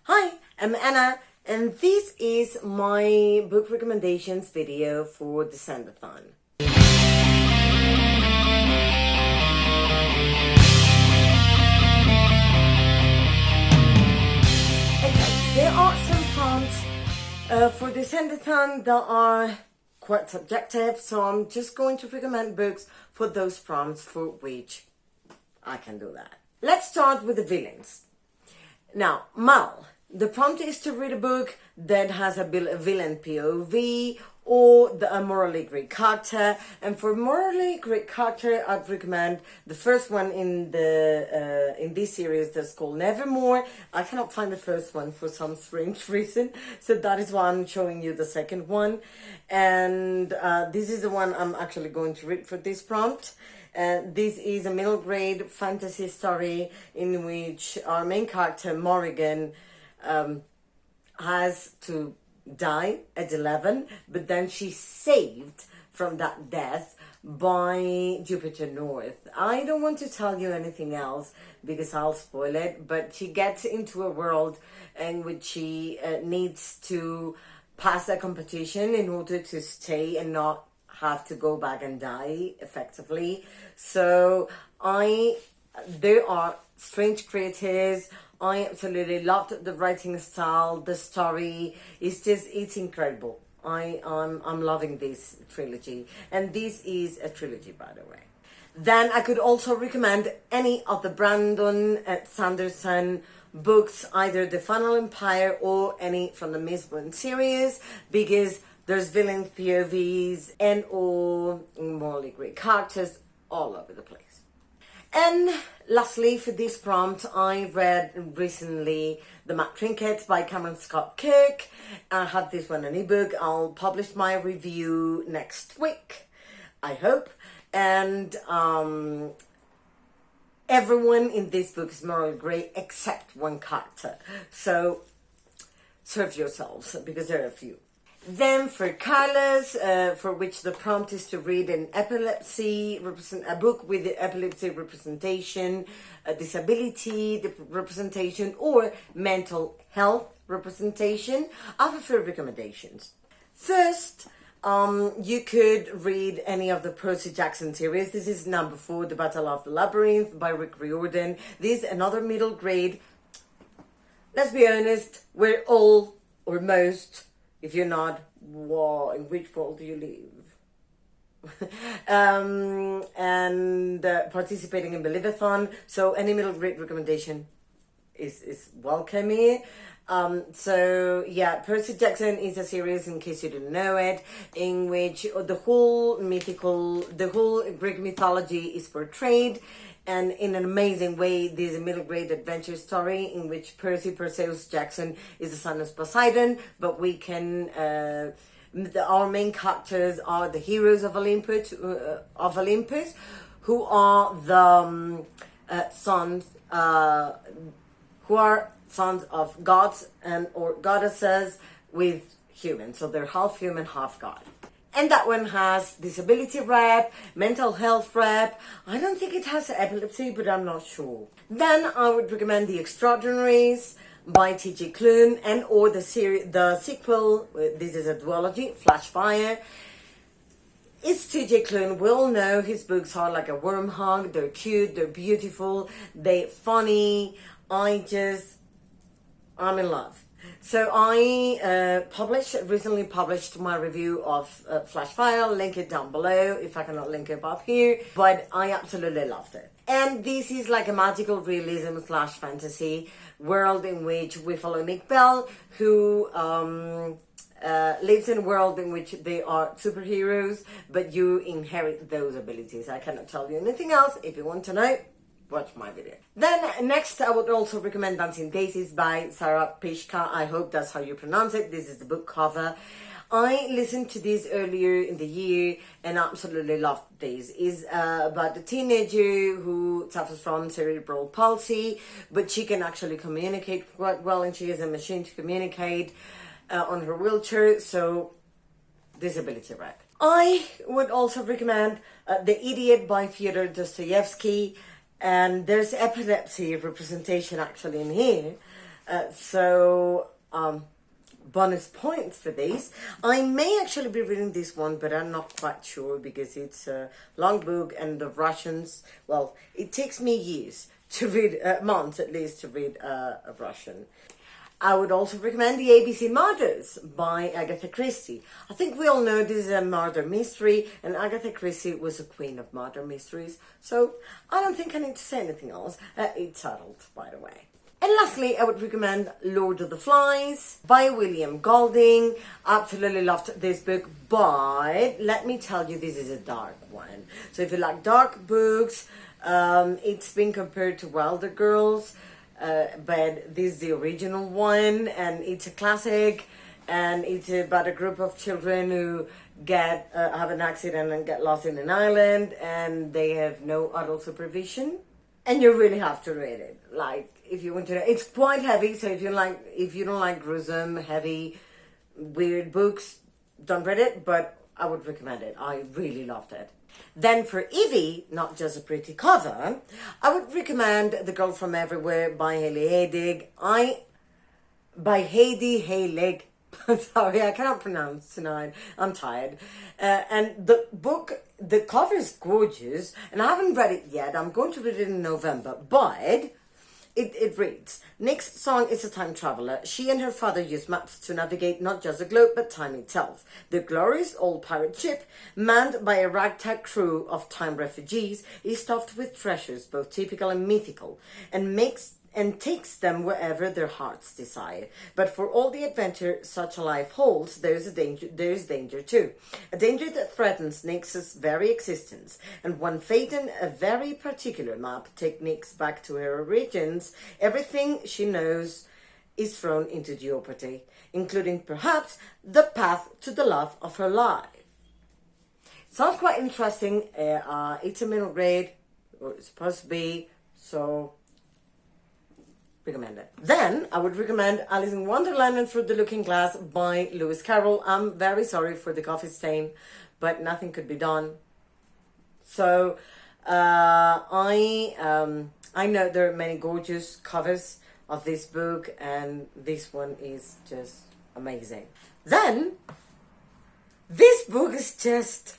Hi, I'm Anna, and this is my book recommendations video for Descendathon. Okay, there are some prompts for Descendathon that are quite subjective, so I'm just going to recommend books for those prompts for which I can do that. Let's start with the villains. Now, Mal. The prompt is to read a book that has a villain POV or a morally great character. And for morally great character, I'd recommend the first one in this series that's called Nevermore. I cannot find the first one for some strange reason, so that is why I'm showing you the second one. And this is the one I'm actually going to read for this prompt. This is a middle grade fantasy story in which our main character, Morrigan, has to die at 11, but then she's saved from that death by Jupiter North. I don't want to tell you anything else because I'll spoil it, but she gets into a world in which she needs to pass a competition in order to stay and not have to go back and die effectively. So there are strange creators. I absolutely loved the writing style. The story is it's incredible. I'm loving this trilogy, and this is a trilogy, by the way. Then I could also recommend any of the Brandon Sanderson books, either The Final Empire or any from the Miss Bourne series, because there's villain POVs and or morally great characters all over the place. And lastly, for this prompt, I read recently The Mad Trinkets by Cameron Scott Cook. I have this one in ebook. I'll publish my review next week, I hope. And everyone in this book is morally great except one character. So serve yourselves, because there are a few. Then for Carlos, for which the prompt is to read a book with the epilepsy representation, disability representation, or mental health representation, I have a few recommendations. First, you could read any of the Percy Jackson series. This is number 4, The Battle of the Labyrinth by Rick Riordan. This is another middle grade. Let's be honest, we're all, or most, if you're not, in which world do you live? and participating in Believeathon. So any middle grade recommendation is welcome here. So yeah, Percy Jackson is a series, in case you didn't know it, in which the whole Greek mythology is portrayed. And in an amazing way, there's a middle grade adventure story in which Perseus Jackson is the son of Poseidon, but we can, our main characters are the heroes of Olympus, who are the sons, who are sons of gods and or goddesses with humans. So they're half human, half god. And that one has disability rep, mental health rep. I don't think it has epilepsy, but I'm not sure. Then I would recommend The Extraordinaries by T.J. Klune, and or the sequel. This is a duology, Flashfire. It's T.J. Klune. We all know his books are like a warm hug. They're cute, they're beautiful, they're funny. I'm in love. So I recently published my review of Flashfire. I'll link it down below if I cannot link it up here. But I absolutely loved it. And this is like a magical realism / fantasy world in which we follow Nick Bell, who lives in a world in which they are superheroes, but you inherit those abilities. I cannot tell you anything else. If you want to know, watch my video. Then next, I would also recommend Dancing Daisies by Sarah Pishka. I hope that's how you pronounce it. This is the book cover. I listened to this earlier in the year and absolutely loved this. It's about a teenager who suffers from cerebral palsy, but she can actually communicate quite well, and she is a machine to communicate on her wheelchair, so disability rep. I would also recommend The Idiot by Fyodor Dostoevsky. And there's epilepsy representation actually in here. Bonus points for these. I may actually be reading this one, but I'm not quite sure because it's a long book and the Russians, well, it takes me years to read, months at least, to read a Russian. I would also recommend The ABC Murders by Agatha Christie. I think we all know this is a murder mystery, and Agatha Christie was a queen of murder mysteries, so I don't think I need to say anything else. It's settled, by the way. And lastly, I would recommend Lord of the Flies by William Golding. Absolutely loved this book, but let me tell you, this is a dark one. So if you like dark books, it's been compared to Wilder Girls, but this is the original one, and it's a classic, and it's about a group of children who have an accident and get lost in an island, and they have no adult supervision. And you really have to read it. Like, if you want to, it's quite heavy. So if you don't like gruesome, heavy, weird books, don't read it. But I would recommend it. I really loved it. Then for Evie, not just a pretty cover, I would recommend The Girl from Everywhere by Hailey Hailey. Sorry, I cannot pronounce tonight. I'm tired. And the book, the cover is gorgeous, and I haven't read it yet. I'm going to read it in November, but it reads, Nick's song is a time traveler. She and her father use maps to navigate not just the globe, but time itself. The glorious old pirate ship, manned by a ragtag crew of time refugees, is stuffed with treasures, both typical and mythical, and takes them wherever their hearts desire. But for all the adventure such a life holds, there is danger too. A danger that threatens Nyx's very existence. And when fate and a very particular map take Nyx back to her origins, everything she knows is thrown into jeopardy, including perhaps the path to the love of her life. Sounds quite interesting. It's a middle grade, or it's supposed to be, so recommend it. Then I would recommend Alice in Wonderland and Through the Looking Glass by Lewis Carroll. I'm very sorry for the coffee stain, but nothing could be done. So I know there are many gorgeous covers of this book, and this one is just amazing. Then this book is just,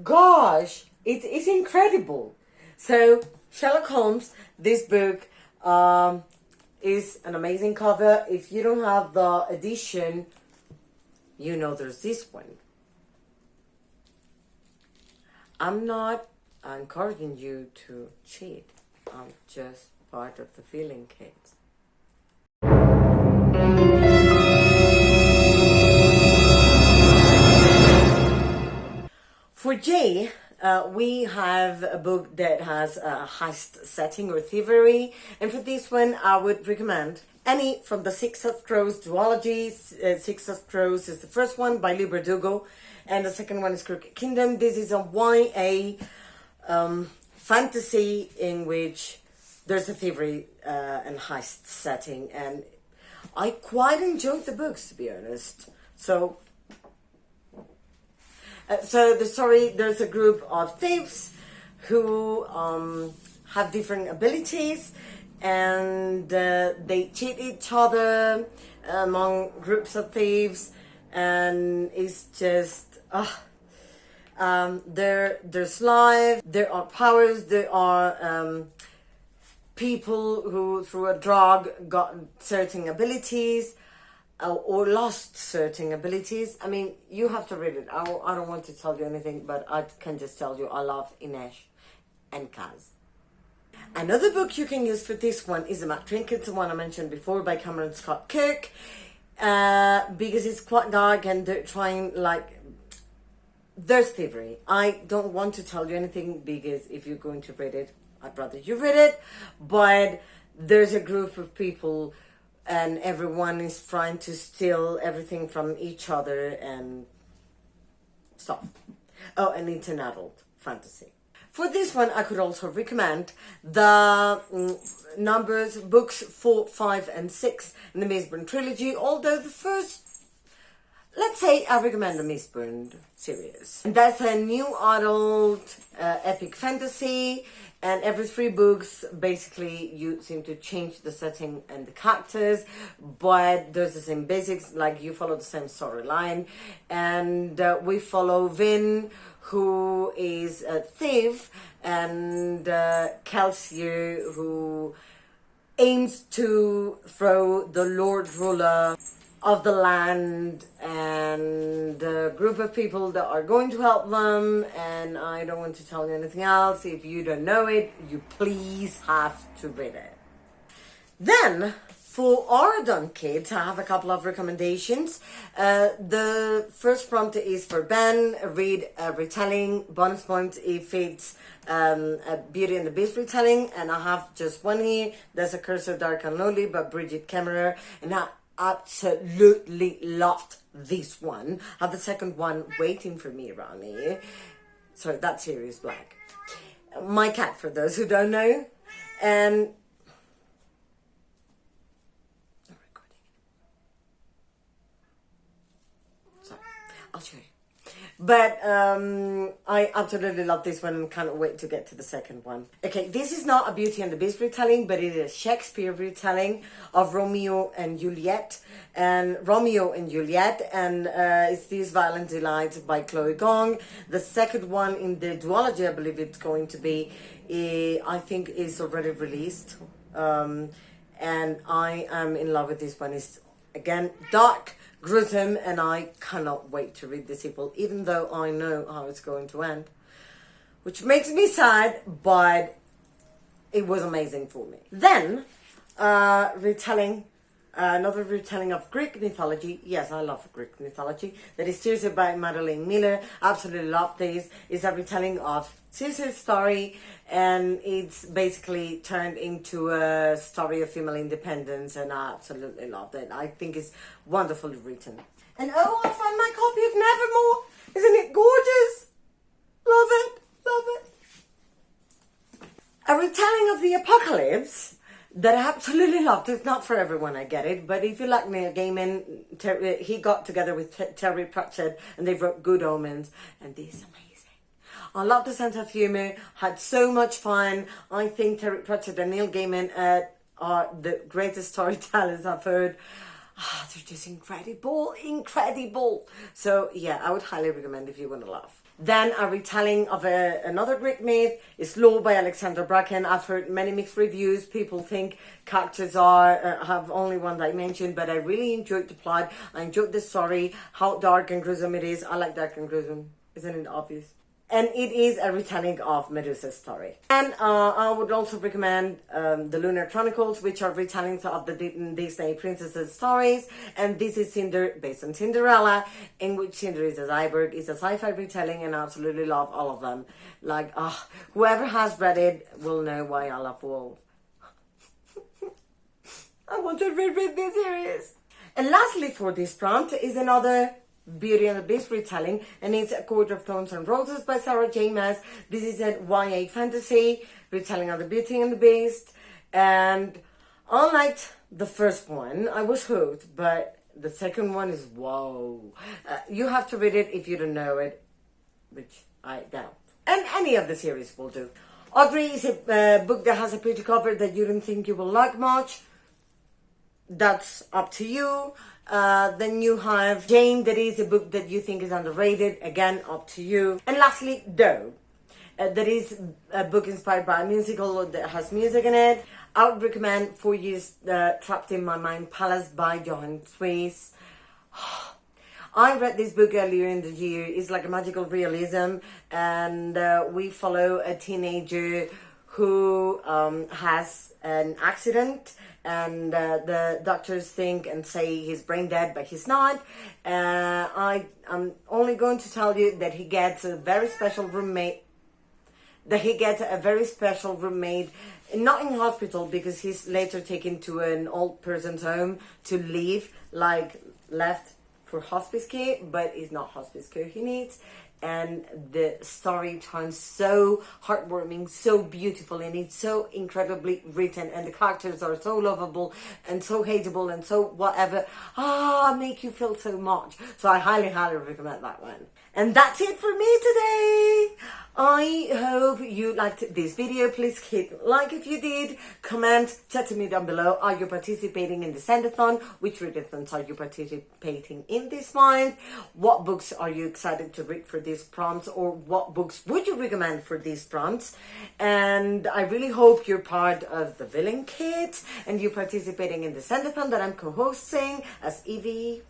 gosh, it is incredible. So Sherlock Holmes, this book is an amazing cover. If you don't have the edition, you know there's this one. I'm not encouraging you to cheat. I'm just part of the feeling, kids. For Jay, we have a book that has a heist setting or thievery, and for this one I would recommend any from the Six of Crows duology. Six of Crows is the first one by Lee Bardugo, and the second one is Crooked Kingdom. This is a YA fantasy in which there's a thievery and heist setting, and I quite enjoyed the books, to be honest. So the story, there's a group of thieves who have different abilities, and they cheat each other among groups of thieves, and it's just there's life, there are powers, there are people who through a drug got certain abilities, or lost certain abilities. I mean, you have to read it. I don't want to tell you anything, but I can just tell you I love Inesh and Kaz. Another book you can use for this one is The Mad Trinkets, the one I mentioned before, by Cameron Scott Cook, because it's quite dark and they're trying, like, there's thievery. I don't want to tell you anything because if you're going to read it, I'd rather you read it, but there's a group of people and everyone is trying to steal everything from each other and stuff. Oh, and it's an adult fantasy. For this one, I could also recommend the numbers, books 4, 5, and 6 in the Mazeburn trilogy, although the first let's say I recommend the Mistborn series. And that's a new adult epic fantasy, and every 3 books, basically, you seem to change the setting and the characters, but there's the same basics, like you follow the same storyline. And we follow Vin, who is a thief, and Kelsey, who aims to throw the Lord Ruler of the land, and a group of people that are going to help them. And I don't want to tell you anything else. If you don't know it, you please have to read it. Then, for our adult kids, I have a couple of recommendations. The first prompt is for Ben. Read a retelling. Bonus points if it's a Beauty and the Beast retelling. And I have just one here. There's A Curse of Dark and Lonely by Bridget Kemmerer. And I absolutely loved this one. I have the second one waiting for me around here. Sorry, that's Sirius Black. My cat, for those who don't know. And I'll show you. But I absolutely love this one and can't wait to get to the second one. Okay, this is not a Beauty and the Beast retelling, but it is a Shakespeare retelling of Romeo and Juliet. And it's These Violent Delights by Chloe Gong. The second one in the duology, I believe it's going to be, I think is already released. And I am in love with this one. It's, again, dark, gruesome, and I cannot wait to read the sequel, even though I know how it's going to end, which makes me sad, but it was amazing for me. Then, another retelling of Greek mythology. Yes, I love Greek mythology. That is Circe by Madeline Miller. Absolutely love this. It's a retelling of Circe's story, and it's basically turned into a story of female independence, and I absolutely loved it. I think it's wonderfully written. And oh, I found my copy of Nevermore. Isn't it gorgeous? Love it, love it. A retelling of the Apocalypse that I absolutely loved. It's not for everyone, I get it, but if you like Neil Gaiman, he got together with Terry Pratchett and they wrote Good Omens, and this is amazing. I love the sense of humor, had so much fun. I think Terry Pratchett and Neil Gaiman are the greatest storytellers I've heard. They're just incredible. So yeah, I would highly recommend if you want to laugh. Then a retelling of another Greek myth is Law by Alexander Bracken. I've heard many mixed reviews. People think characters have only one dimension, but I really enjoyed the plot. I enjoyed the story, how dark and gruesome it is. I like dark and gruesome. Isn't it obvious? And it is a retelling of Medusa's story. And I would also recommend the Lunar Chronicles, which are retellings of the Disney princesses' stories. And this is Cinder, based on Cinderella, in which Cinder is a cyborg. It's a sci-fi retelling, and I absolutely love all of them. Like, whoever has read it will know why I love wolves. I want to reread this series. And lastly, for this prompt is another Beauty and the Beast retelling, and it's A Court of Thorns and Roses by Sarah J. Maas. This is a YA fantasy retelling of the Beauty and the Beast, and unlike the first one, I was hooked, but the second one is whoa. You have to read it if you don't know it, which I doubt. And any of the series will do. Audrey is a book that has a pretty cover that you don't think you will like much. That's up to you. Then you have Jane, that is a book that you think is underrated. Again, up to you. And lastly, Doe. That is a book inspired by a musical that has music in it. I would recommend 4 Years Trapped in My Mind Palace by Johann Suisse. I read this book earlier in the year. It's like a magical realism, and we follow a teenager who has an accident, and the doctors think and say he's brain dead, but he's not. I'm only going to tell you that he gets a very special roommate. Not in hospital, because he's later taken to an old person's home to live, like left for hospice care, but it's not hospice care he needs. and the story turns so heartwarming, so beautiful, and it's so incredibly written, and the characters are so lovable and so hateable and so whatever. Make you feel so much. So I highly recommend that one. And that's it for me today. I hope you liked this video. Please hit like if you did. Comment, chat to me down below. Are you participating in the Descendathon? Which readathons are you participating in this month? What books are you excited to read for these prompts? Or what books would you recommend for these prompts? And I really hope you're part of the villain kit and you're participating in the Descendathon that I'm co-hosting as Evie.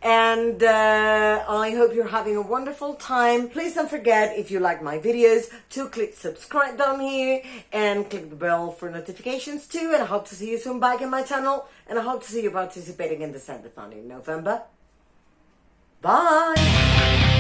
And I hope you're having a wonderful time. Please don't forget, if you like my videos, to click subscribe down here and click the bell for notifications too. And I hope to see you soon back in my channel. And I hope to see you participating in the Descendathon in November. Bye!